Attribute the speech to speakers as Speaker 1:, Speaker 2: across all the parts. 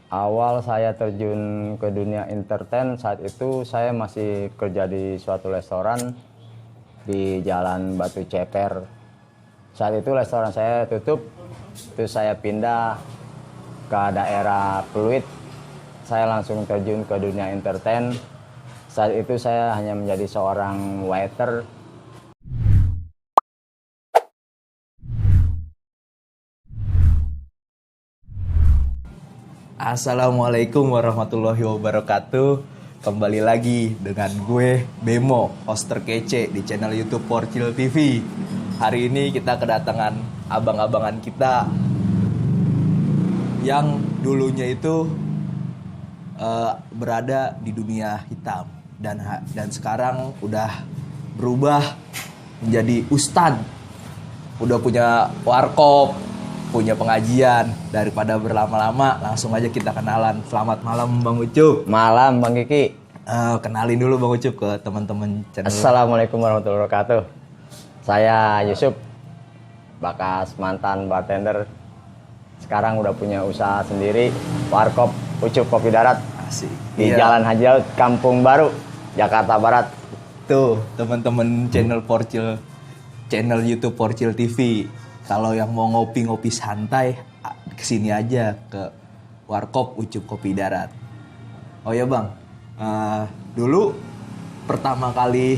Speaker 1: Awal saya terjun ke dunia entertain saat itu saya masih kerja di suatu restoran di Jalan Batu Ceper. Saat itu restoran saya tutup, terus saya pindah ke daerah Pluit. Saya langsung terjun ke dunia entertain. Saat itu saya hanya menjadi seorang waiter.
Speaker 2: Assalamualaikum warahmatullahi wabarakatuh. Kembali lagi dengan gue Bemo, host terkece di channel YouTube Porcil TV. Hari ini kita kedatangan abang-abangan kita yang dulunya itu berada di dunia hitam dan sekarang udah berubah menjadi ustadz, udah punya warkop, punya pengajian. Daripada berlama-lama, langsung aja kita kenalan. Selamat malam Bang Ucup.
Speaker 1: Malam Bang Kiki.
Speaker 2: Kenalin dulu Bang Ucup ke teman-teman channel.
Speaker 1: Assalamualaikum warahmatullahi wabarakatuh. Saya Yusuf, bekas mantan bartender. Sekarang udah punya usaha sendiri, warkop Ucup Kopi Darat.
Speaker 2: Asik.
Speaker 1: Di
Speaker 2: Iya.
Speaker 1: Jalan Haji Laut, Kampung Baru, Jakarta Barat.
Speaker 2: Tuh, teman-teman channel Porcil, channel YouTube Porcil TV. Kalau yang mau ngopi-ngopi santai, kesini aja ke warkop Ucup Kopi Darat. Oh ya Bang, dulu pertama kali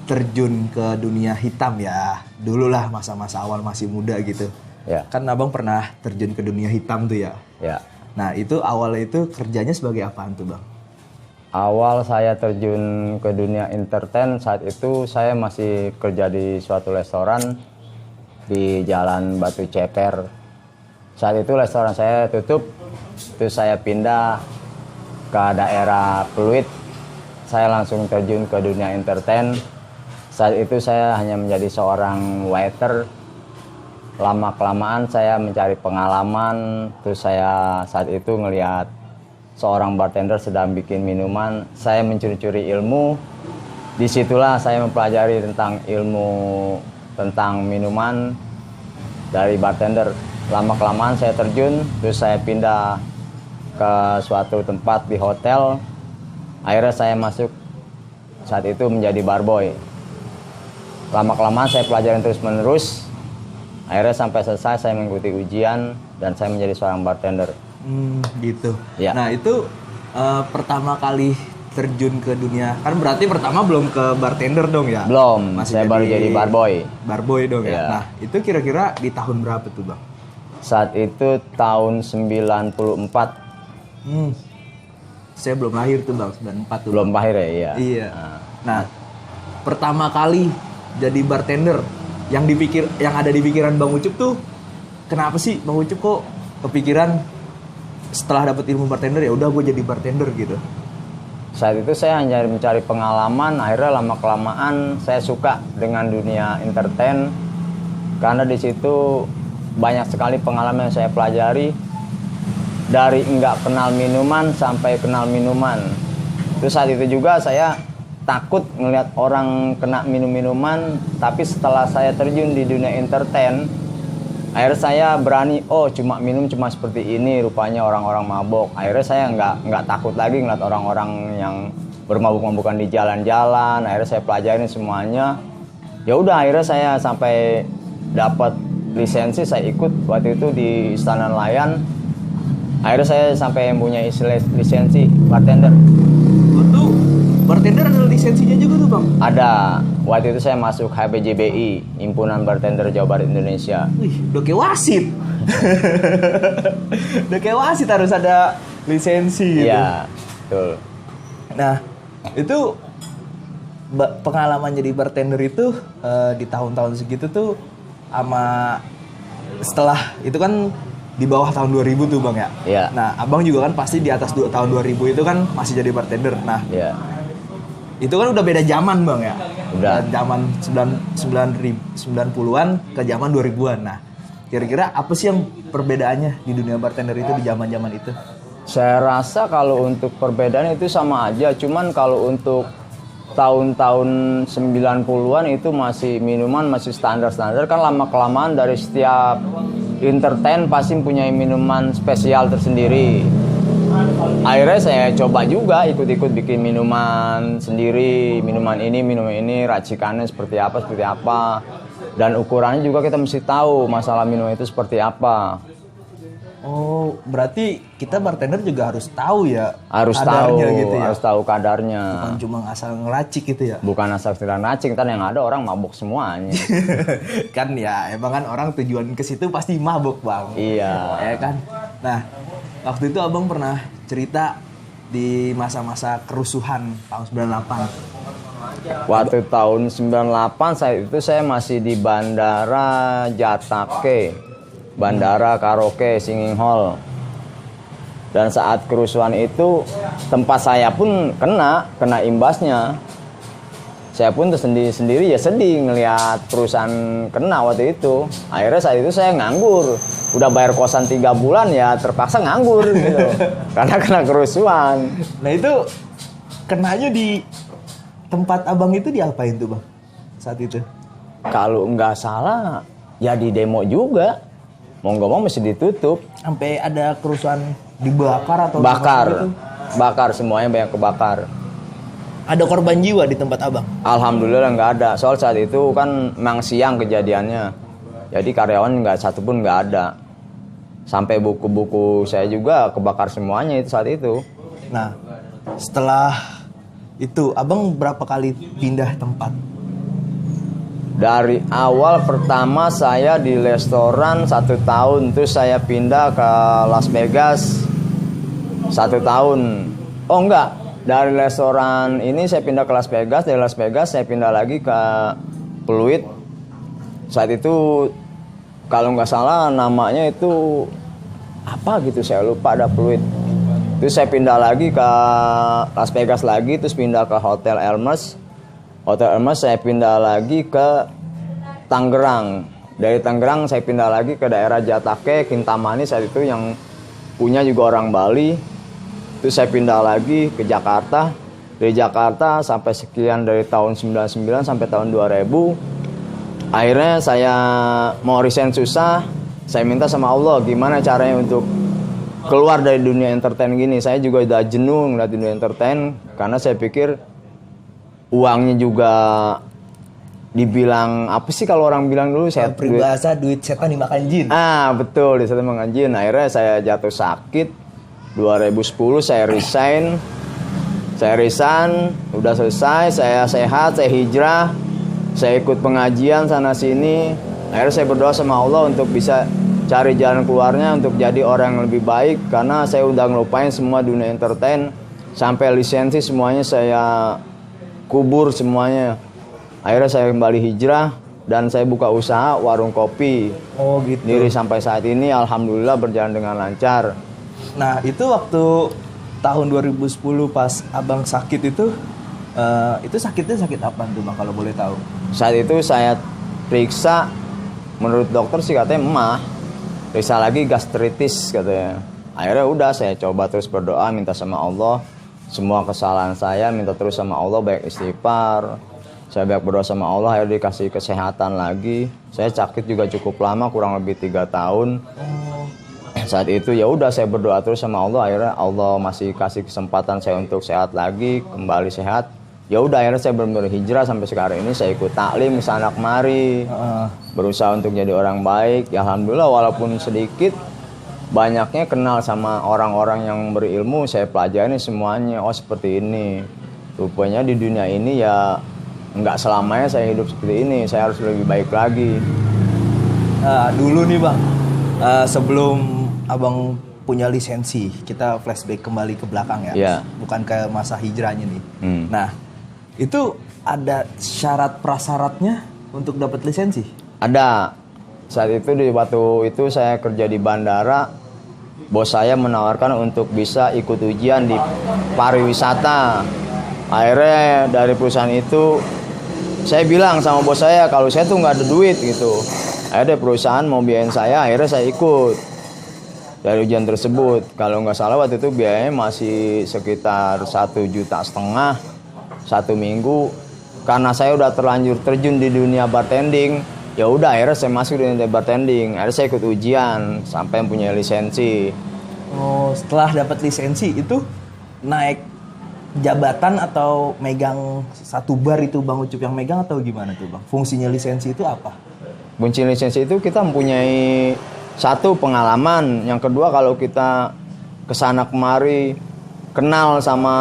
Speaker 2: terjun ke dunia hitam ya, dulu lah masa-masa awal masih muda gitu.
Speaker 1: Ya.
Speaker 2: Kan Abang pernah terjun ke dunia hitam tuh ya.
Speaker 1: Ya.
Speaker 2: Nah itu awalnya itu kerjanya sebagai apaan tuh Bang?
Speaker 1: Awal saya terjun ke dunia entertain saat itu saya masih kerja di suatu restoran di Jalan Batu Ceper. Saat itu restoran saya tutup, terus saya pindah ke daerah Pluit. Saya langsung terjun ke dunia entertain. Saat itu saya hanya menjadi seorang waiter. Lama-kelamaan saya mencari pengalaman, terus saya saat itu ngelihat seorang bartender sedang bikin minuman. Saya mencuri-curi ilmu. Disitulah saya mempelajari tentang ilmu tentang minuman dari bartender. Lama-kelamaan saya terjun, terus saya pindah ke suatu tempat di hotel. Akhirnya saya masuk saat itu menjadi barboy. Lama-kelamaan saya pelajarin terus-menerus. Akhirnya sampai selesai saya mengikuti ujian dan saya menjadi seorang bartender.
Speaker 2: Gitu.
Speaker 1: Ya.
Speaker 2: Nah itu pertama kali terjun ke dunia, kan berarti pertama belum ke bartender dong ya?
Speaker 1: Belum,
Speaker 2: Masih
Speaker 1: saya baru jadi barboy.
Speaker 2: Barboy dong ya.
Speaker 1: Ya.
Speaker 2: Nah itu kira-kira di tahun berapa tuh Bang?
Speaker 1: Saat itu tahun 94.
Speaker 2: Saya belum lahir tuh Bang, 94 tuh.
Speaker 1: Belum lahir ya, iya.
Speaker 2: Iya. Nah, pertama kali jadi bartender yang ada di pikiran Bang Ucup tuh, kenapa sih Bang Ucup kok kepikiran setelah dapat ilmu bartender ya udah gue jadi bartender gitu?
Speaker 1: Saat itu saya hanya mencari pengalaman, akhirnya lama-kelamaan saya suka dengan dunia entertain karena di situ banyak sekali pengalaman yang saya pelajari, dari nggak kenal minuman sampai kenal minuman. Terus saat itu juga saya takut ngelihat orang kena minum-minuman, tapi setelah saya terjun di dunia entertain, akhirnya saya berani, oh cuma minum cuma seperti ini rupanya orang-orang mabok. Akhirnya saya nggak takut lagi ngeliat orang-orang yang bermabuk-mabukan di jalan-jalan. Akhirnya saya pelajarin semuanya. Ya udah akhirnya saya sampai dapat lisensi, saya ikut waktu itu di Istana Nelayan. Akhirnya saya sampai mempunyai lisensi bartender.
Speaker 2: Tuh bartender ada lisensinya juga tuh Bang?
Speaker 1: Ada. Waktu itu saya masuk HBJBI, Himpunan Bartender Jawa Barat Indonesia.
Speaker 2: Wih, udah kayak wasit. Udah kayak wasit harus ada lisensi gitu.
Speaker 1: Iya, betul.
Speaker 2: Nah, itu pengalaman jadi bartender itu di tahun-tahun segitu tuh sama setelah itu kan di bawah tahun 2000 tuh Bang ya?
Speaker 1: Iya.
Speaker 2: Nah, Abang juga kan pasti di atas tahun 2000 itu kan masih jadi bartender. Nah,
Speaker 1: Iya.
Speaker 2: itu kan udah beda zaman Bang ya?
Speaker 1: Udah.
Speaker 2: Zaman 90-an ke zaman 2000-an. Nah, kira-kira apa sih yang perbedaannya di dunia bartender itu di zaman-zaman itu?
Speaker 1: Saya rasa kalau untuk perbedaan itu sama aja, cuman kalau untuk tahun-tahun 90-an itu masih minuman masih standar-standar, kan lama-kelamaan dari setiap entertain pasti punya minuman spesial tersendiri. Akhirnya saya coba juga ikut-ikut bikin minuman sendiri, minuman ini, racikannya seperti apa. Dan ukurannya juga kita mesti tahu masalah minuman itu seperti apa.
Speaker 2: Oh, berarti kita bartender juga harus tahu ya
Speaker 1: Harus tahu,
Speaker 2: kadarnya gitu ya.
Speaker 1: harus tahu kadarnya.
Speaker 2: Bukan cuma asal ngeracik gitu ya.
Speaker 1: Bukan asal sekedar racik, kan yang ada orang mabuk semuanya.
Speaker 2: Kan ya emang kan orang tujuan ke situ pasti mabuk, Bang.
Speaker 1: Iya.
Speaker 2: Ya kan? Nah, waktu itu Abang pernah cerita di masa-masa kerusuhan tahun 98.
Speaker 1: Waktu tahun 98 saat itu saya masih di Bandara Jatake, Bandara Karaoke Singing Hall. Dan saat kerusuhan itu tempat saya pun kena imbasnya. Saya pun sendiri ya sedih ngelihat perusahaan kena waktu itu. Akhirnya saat itu saya nganggur. Udah bayar kosan 3 bulan ya terpaksa nganggur gitu. Karena kena kerusuhan.
Speaker 2: Nah, itu kenanya di tempat Abang itu diapain tuh, Bang? Saat itu.
Speaker 1: Kalau nggak salah ya di demo juga. Mau nggak mau mesti ditutup.
Speaker 2: Sampai ada kerusuhan dibakar atau
Speaker 1: Bakar.
Speaker 2: gitu?
Speaker 1: Bakar semuanya banyak kebakar.
Speaker 2: Ada korban jiwa di tempat Abang?
Speaker 1: Alhamdulillah nggak ada. Soal saat itu kan memang siang kejadiannya. Jadi karyawan nggak satu pun nggak ada. Sampai buku-buku saya juga kebakar semuanya itu saat itu.
Speaker 2: Nah, setelah itu Abang berapa kali pindah tempat?
Speaker 1: Dari awal pertama saya di restoran 1 tahun, terus saya pindah ke Las Vegas 1 tahun. Oh enggak, dari restoran ini saya pindah ke Las Vegas, dari Las Vegas saya pindah lagi ke Pluit. Saat itu kalau nggak salah namanya itu apa gitu, saya lupa, ada Pluit. Terus saya pindah lagi ke Las Vegas lagi, terus pindah ke Hotel Hermes. Hotel Hermes saya pindah lagi ke Tangerang. Dari Tangerang saya pindah lagi ke daerah Jatake, Kintamani saat itu yang punya juga orang Bali. Terus saya pindah lagi ke Jakarta. Dari Jakarta sampai sekian dari tahun 99 sampai tahun 2000. Akhirnya saya mau resign susah. Saya minta sama Allah gimana caranya untuk keluar dari dunia entertain gini. Saya juga udah jenuh ngeliat dunia entertain karena saya pikir uangnya juga dibilang apa sih kalau orang bilang dulu saya
Speaker 2: Peribahasa duit setan dimakan jin.
Speaker 1: betul, di situ dimakan jin. Akhirnya saya jatuh sakit 2010 saya resign, udah selesai, saya sehat, saya hijrah, saya ikut pengajian sana sini. Akhirnya saya berdoa sama Allah untuk bisa cari jalan keluarnya, untuk jadi orang yang lebih baik, karena saya udah ngelupain semua dunia entertain, sampai lisensi semuanya saya kubur semuanya. Akhirnya saya kembali hijrah dan saya buka usaha warung kopi.
Speaker 2: Oh gitu.
Speaker 1: Diri sampai saat ini alhamdulillah berjalan dengan lancar.
Speaker 2: Nah, itu waktu tahun 2010 pas Abang sakit itu sakitnya sakit apa tuh, Bang, kalau boleh tahu?
Speaker 1: Saat itu saya periksa, menurut dokter sih katanya emah. Periksa lagi gastritis katanya. Akhirnya udah saya coba terus berdoa, minta sama Allah semua kesalahan saya, minta terus sama Allah, baik istighfar. Saya banyak berdoa sama Allah, akhirnya dikasih kesehatan lagi. Saya sakit juga cukup lama, kurang lebih 3 tahun. Saat itu ya udah saya berdoa terus sama Allah, akhirnya Allah masih kasih kesempatan saya untuk sehat lagi, kembali sehat. Ya udah akhirnya saya benar-benar hijrah sampai sekarang ini. Saya ikut taklim kesana kemari, berusaha untuk jadi orang baik. Ya alhamdulillah walaupun sedikit, banyaknya kenal sama orang-orang yang berilmu. Saya pelajari semuanya. Oh seperti ini. Rupanya di dunia ini ya nggak selamanya saya hidup seperti ini. Saya harus lebih baik lagi.
Speaker 2: Dulu nih, Bang, sebelum Abang punya lisensi, kita flashback kembali ke belakang ya,
Speaker 1: Yeah.
Speaker 2: bukan ke masa hijrahnya nih.
Speaker 1: Hmm.
Speaker 2: Nah, itu ada syarat prasyaratnya untuk dapat lisensi?
Speaker 1: Ada. Saat itu di waktu itu saya kerja di bandara, bos saya menawarkan untuk bisa ikut ujian di pariwisata. Akhirnya dari perusahaan itu saya bilang sama bos saya kalau saya tuh nggak ada duit gitu. Akhirnya perusahaan mau biayain saya, akhirnya saya ikut dari ujian tersebut. Kalau nggak salah waktu itu biayanya masih sekitar 1,5 juta 1 minggu. Karena saya udah terlanjur terjun di dunia bartending, ya udah akhirnya saya masuk di dunia bartending. Akhirnya saya ikut ujian sampai punya lisensi.
Speaker 2: Oh, setelah dapat lisensi itu naik jabatan atau megang satu bar itu Bang Ucup yang megang atau gimana tuh Bang? Fungsinya lisensi itu apa?
Speaker 1: Fungsi lisensi itu kita mempunyai satu pengalaman, yang kedua kalau kita kesana kemari kenal sama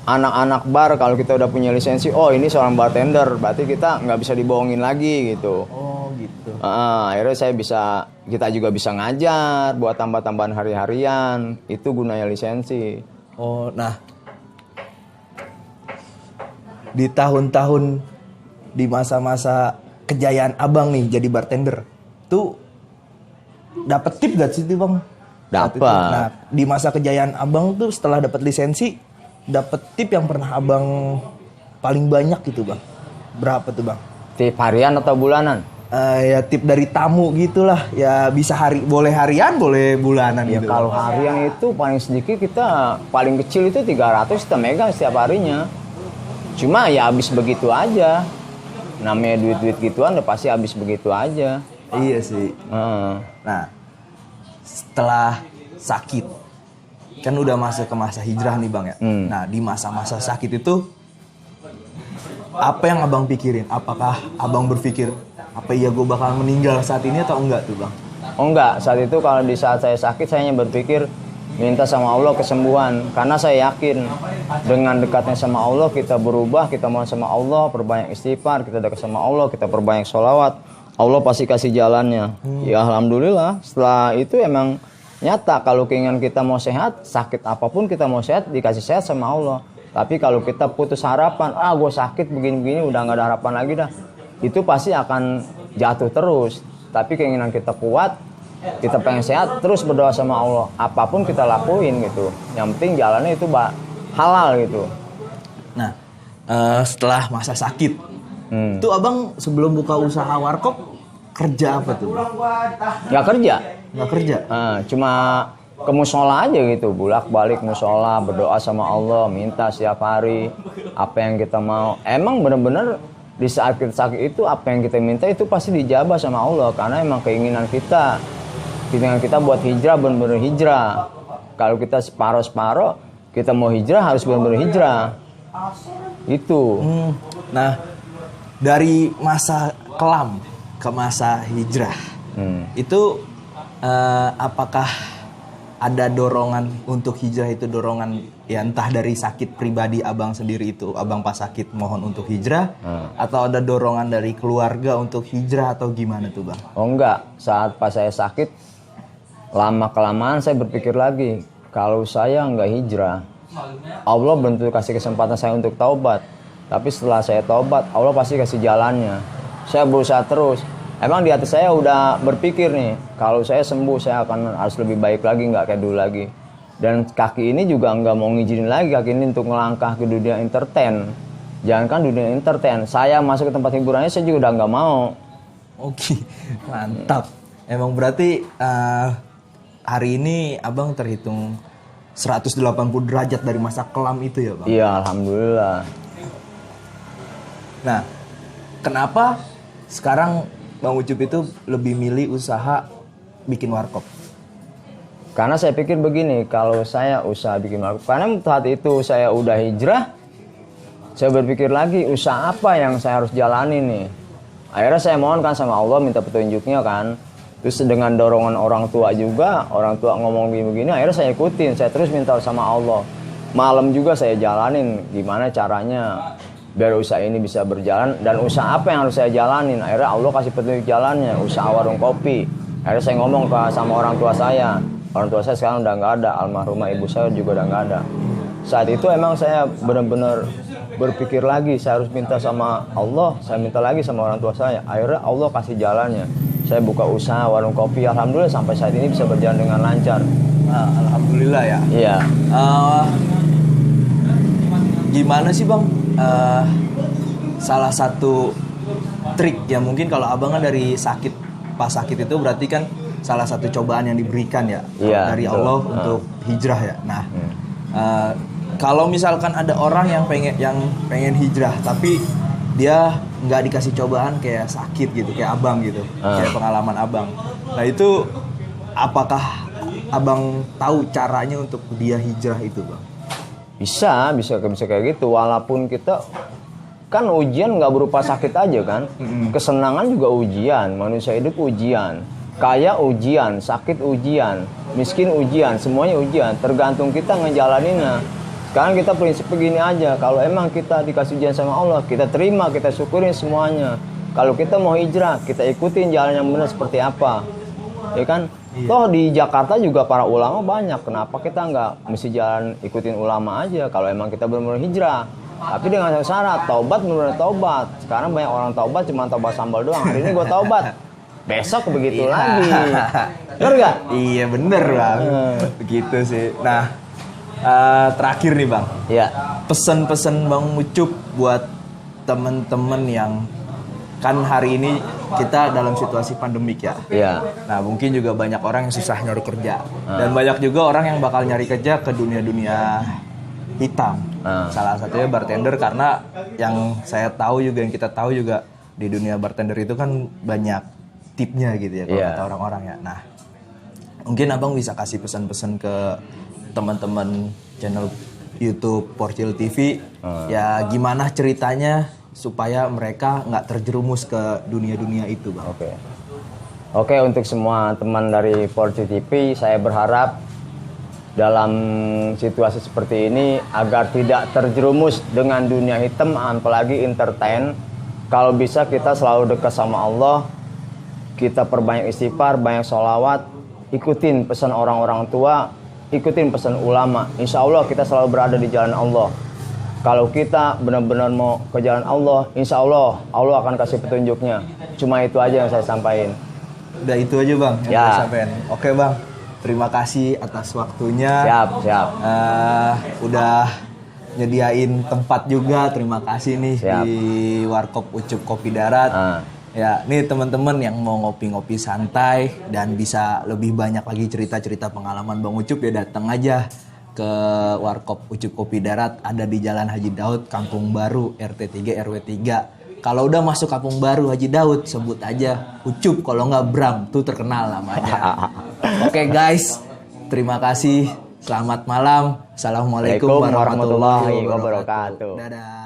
Speaker 1: anak-anak bar, kalau kita udah punya lisensi, oh ini seorang bartender, berarti kita nggak bisa dibohongin lagi gitu.
Speaker 2: Oh gitu.
Speaker 1: Akhirnya kita juga bisa ngajar buat tambah-tambahan hari-harian, itu gunanya lisensi.
Speaker 2: Oh, nah di tahun-tahun di masa-masa kejayaan Abang nih jadi bartender, tuh dapat tip gak sih tuh Bang?
Speaker 1: Dapat.
Speaker 2: Nah, di masa kejayaan Abang tuh setelah dapat lisensi, dapat tip yang pernah Abang paling banyak gitu Bang. Berapa tuh Bang?
Speaker 1: Tip harian atau bulanan?
Speaker 2: Ya tip dari tamu gitulah. Ya bisa boleh harian, boleh bulanan
Speaker 1: Ya
Speaker 2: gitu.
Speaker 1: kalau harian itu paling sedikit kita paling kecil itu 300 kita megang setiap harinya. Cuma ya habis begitu aja. Namanya duit-duit gituan udah pasti habis begitu aja.
Speaker 2: Iya sih. Nah, setelah sakit kan udah masuk ke masa hijrah nih Bang ya. Nah, di masa-masa sakit itu apa yang Abang pikirin? Apakah Abang berpikir apa iya gue bakal meninggal saat ini atau enggak tuh Bang?
Speaker 1: Oh enggak, saat itu kalau di saat saya sakit saya hanya berpikir minta sama Allah kesembuhan, karena saya yakin dengan dekatnya sama Allah kita berubah, kita mohon sama Allah, perbanyak istighfar, kita dekat sama Allah, kita perbanyak sholawat, Allah pasti kasih jalannya. Ya alhamdulillah, setelah itu emang nyata kalau keinginan kita mau sehat, sakit apapun kita mau sehat, dikasih sehat sama Allah. Tapi kalau kita putus harapan, gue sakit begini-begini udah nggak ada harapan lagi dah, itu pasti akan jatuh terus. Tapi keinginan kita kuat, kita pengen sehat, terus berdoa sama Allah, apapun kita lakuin gitu, yang penting jalannya itu halal gitu.
Speaker 2: Nah, setelah masa sakit, tuh Abang sebelum buka usaha warkop kerja apa tuh Bang?
Speaker 1: Nggak kerja.
Speaker 2: Nggak kerja?
Speaker 1: Cuma ke musola aja gitu, bolak-balik musola, berdoa sama Allah, minta setiap hari apa yang kita mau. Emang bener-bener di saat kita sakit itu apa yang kita minta itu pasti dijabah sama Allah, karena emang keinginan kita buat hijrah, bener-bener hijrah. Kalau kita separoh-separoh, kita mau hijrah harus bener-bener hijrah. Itu.
Speaker 2: Nah, dari masa kelam ke masa hijrah, itu apakah ada dorongan untuk hijrah itu, dorongan ya entah dari sakit pribadi Abang sendiri itu, Abang pas sakit mohon untuk hijrah, atau ada dorongan dari keluarga untuk hijrah atau gimana tuh Bang?
Speaker 1: Oh enggak, saat pas saya sakit, lama-kelamaan saya berpikir lagi, kalau saya enggak hijrah, Allah belum tentu kasih kesempatan saya untuk taubat. Tapi setelah saya taubat, Allah pasti kasih jalannya. Saya berusaha terus. Emang di hati saya udah berpikir nih, kalau saya sembuh saya akan harus lebih baik lagi, nggak kayak dulu lagi. Dan kaki ini juga nggak mau ngizinin lagi kaki ini untuk ngelangkah ke dunia entertain. Jangankan dunia entertain, saya masuk ke tempat hiburannya saya juga udah nggak mau.
Speaker 2: Oke, mantap. Emang berarti hari ini Abang terhitung 180 derajat dari masa kelam itu ya Bang?
Speaker 1: Iya, alhamdulillah.
Speaker 2: Nah, kenapa sekarang Bang Ucup itu lebih milih usaha bikin warkop?
Speaker 1: Karena saya pikir begini, kalau saya usaha bikin warkop, karena saat itu saya udah hijrah, saya berpikir lagi usaha apa yang saya harus jalani nih. Akhirnya saya mohon kan sama Allah, minta petunjuknya kan. Terus dengan dorongan orang tua juga, orang tua ngomong begini, akhirnya saya ikutin, saya terus minta sama Allah. Malam juga saya jalanin gimana caranya biar usaha ini bisa berjalan, dan usaha apa yang harus saya jalanin. Akhirnya Allah kasih petunjuk jalannya, usaha warung kopi. Akhirnya saya ngomong sama orang tua saya. Orang tua saya sekarang udah nggak ada, almarhumah ibu saya juga udah nggak ada. Saat itu emang saya benar-benar berpikir lagi, saya harus minta sama Allah, saya minta lagi sama orang tua saya. Akhirnya Allah kasih jalannya. Saya buka usaha warung kopi, alhamdulillah sampai saat ini bisa berjalan dengan lancar.
Speaker 2: Nah, alhamdulillah ya.
Speaker 1: Iya.
Speaker 2: Gimana sih Bang? Salah satu trik ya, mungkin kalau Abang kan dari sakit, pas sakit itu berarti kan salah satu cobaan yang diberikan ya, dari
Speaker 1: betul.
Speaker 2: Allah untuk hijrah ya. Nah, kalau misalkan ada orang yang pengen hijrah tapi dia nggak dikasih cobaan kayak sakit gitu, kayak Abang gitu, kayak pengalaman Abang. Nah itu apakah abang tahu caranya untuk dia hijrah itu bang?
Speaker 1: Bisa kayak gitu. Walaupun kita kan ujian nggak berupa sakit aja kan, kesenangan juga ujian, manusia hidup ujian, kaya ujian, sakit ujian, miskin ujian, semuanya ujian. Tergantung kita ngejalaninnya. Sekarang kita prinsip begini aja, kalau emang kita dikasih ujian sama Allah, kita terima, kita syukurin semuanya. Kalau kita mau hijrah, kita ikutin jalan yang benar seperti apa, ya kan? Toh di Jakarta juga para ulama banyak. Kenapa kita nggak mesti jalan ikutin ulama aja? Kalau emang kita benar-benar hijrah, tapi dengan syarat taubat, benar-benar taubat. Sekarang banyak orang taubat cuma taubat sambal doang. Hari ini gue taubat, besok begitu lagi. Bener nggak?
Speaker 2: Iya bener bang, begitu sih. Nah terakhir nih bang,
Speaker 1: Ya.
Speaker 2: pesan-pesan bang Ucup buat temen-temen yang kan hari ini kita dalam situasi pandemik ya.
Speaker 1: Iya.
Speaker 2: Nah mungkin juga banyak orang yang susah nyari kerja dan banyak juga orang yang bakal nyari kerja ke dunia-dunia hitam. Salah satunya bartender, karena yang saya tahu juga, yang kita tahu juga di dunia bartender itu kan banyak tipnya gitu ya kalau kata orang-orang ya. Nah mungkin abang bisa kasih pesan-pesan ke teman-teman channel YouTube Porcil TV ya, gimana ceritanya supaya mereka nggak terjerumus ke dunia-dunia itu bang.
Speaker 1: Oke, untuk semua teman dari Porcil TV, saya berharap dalam situasi seperti ini agar tidak terjerumus dengan dunia hitam, apalagi entertain. Kalau bisa kita selalu dekat sama Allah, kita perbanyak istighfar, banyak sholawat, ikutin pesan orang-orang tua, ikutin pesan ulama. Insya Allah kita selalu berada di jalan Allah. Kalau kita benar-benar mau ke jalan Allah, insya Allah Allah akan kasih petunjuknya. Cuma itu aja yang saya sampaikan.
Speaker 2: Udah itu aja bang yang saya sampaikan. Oke bang, terima kasih atas waktunya.
Speaker 1: Siap.
Speaker 2: Udah nyediain tempat juga, terima kasih nih di Warkop Ucup Kopi Darat. Ya, nih teman-teman yang mau ngopi-ngopi santai dan bisa lebih banyak lagi cerita-cerita pengalaman Bang Ucup, ya datang aja ke Warkop Ucup Kopi Darat, ada di Jalan Haji Daud, Kampung Baru, RT 3 RW 3. Kalau udah masuk Kampung Baru Haji Daud, sebut aja Ucup, kalau nggak Bram, tuh terkenal namanya. Oke guys, terima kasih. Selamat malam. Assalamualaikum warahmatullahi wabarakatuh. Dadah.